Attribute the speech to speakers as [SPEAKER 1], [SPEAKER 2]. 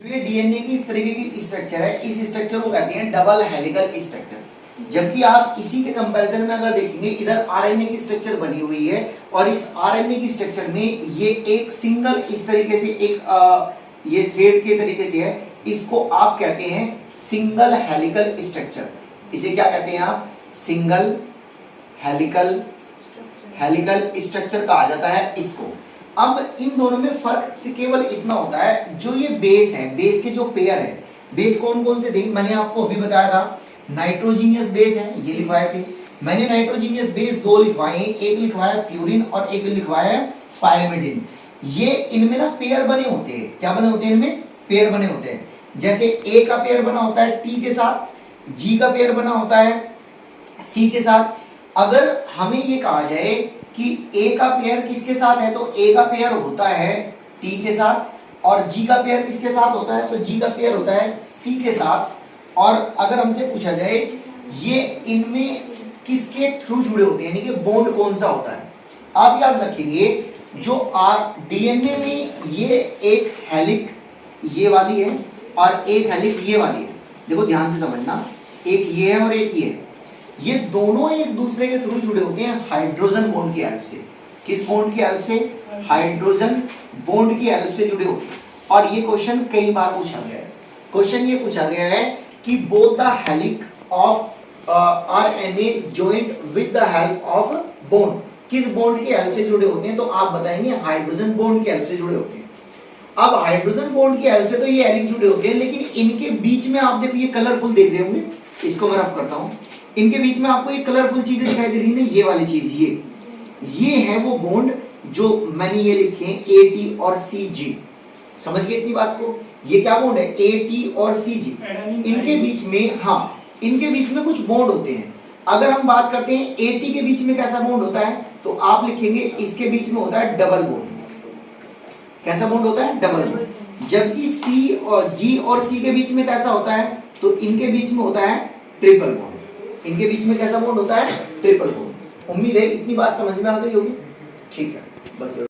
[SPEAKER 1] जो ये डीएनए की इस तरीके की स्ट्रक्चर है, इस स्ट्रक्चर को कहते हैं डबल हेलिकल स्ट्रक्चर। जबकि आप इसी के कंपैरिजन में अगर देखेंगे, इधर आरएनए की स्ट्रक्चर बनी हुई है और इस आरएनए की स्ट्रक्चर में ये एक सिंगल इस तरीके से एक ये थ्रेड के तरीके से है, इसको आप कहते हैं सिंगल हेलिकल स्ट्रक्चर। इसे क्या कहते हैं आप? सिंगल हेलिकल स्ट्रक्चर कहा जाता है इसको। अब इन दोनों में फर्क से केवल इतना होता है, जो ये बेस है, बेस के जो पेयर है, बेस कौन कौन से थे मैंने आपको अभी बताया था। नाइट्रोजीनियस बेस है, ये लिखवाए थे मैंने। नाइट्रोजीनियस बेस दो लिखवाए हैं, एक लिखवाया प्यूरिन और एक लिखवाया पायरिमिडिन। ये इनमें ना पेयर बने होते हैं। क्या बने होते हैं? इनमें पेयर बने होते हैं। जैसे ए का पेयर बना होता है टी के साथ, जी का पेयर बना होता है सी के साथ। अगर हमें ये कहा जाए कि ए का पेयर किसके साथ है, तो ए का पेयर होता है टी के साथ, और जी का पेयर किसके साथ होता है, तो जी का पेयर होता है सी के साथ। और अगर हमसे पूछा जाए ये इनमें किसके थ्रू जुड़े होते हैं, यानी कि बॉन्ड कौन सा होता है, आप याद रखेंगे जो डीएनए में ये एक हेलिक ये वाली है और एक हेलिक ये वाली है। देखो ध्यान से समझना, एक ये है और एक ये है। ये दोनों एक दूसरे के थ्रू जुड़े होते हैं हाइड्रोजन बॉन्ड की हेल्प से। किस बॉन्ड की हेल्प से? हाइड्रोजन बॉन्ड की हेल्प से जुड़े होते हैं। और ये क्वेश्चन कई बार पूछा गया है। क्वेश्चन ये पूछा गया है कि both the हेलिक of RNA joint with the help of bond, किस बॉन्ड की हेल्प से जुड़े होते हैं, तो आप बताएंगे हाइड्रोजन बॉन्ड की हेल्प से जुड़े होते हैं। अब हाइड्रोजन बॉन्ड की हेल्प से तो ये हेलिक जुड़े होते हैं, लेकिन इनके बीच में आप देखो ये कलरफुल देख रहे होंगे, इसको मैं रफ करता हूं। इनके बीच में आपको ये कलरफुल चीजें दिखाई दे रही है, ये वाली चीज, ये है वो बॉन्ड जो मैंने ये लिखे हैं ए टी और सी जी। समझ गए इतनी बात को? ये क्या बॉन्ड है? ए टी और सी जी। इनके बीच में, हाँ, इनके बीच में कुछ बॉन्ड होते हैं। अगर हम बात करते हैं ए टी के बीच में कैसा बॉन्ड होता है, तो आप लिखेंगे इसके बीच में होता है डबल बॉन्ड। कैसा बॉन्ड होता है? Double bond. जबकि सी और जी और सी के बीच में कैसा होता है, तो इनके बीच में होता है ट्रिपल बॉन्ड। इनके बीच में कैसा बॉन्ड होता है? Triple bond. उम्मीद है इतनी बात समझ में आ गई होगी। ठीक है, बस।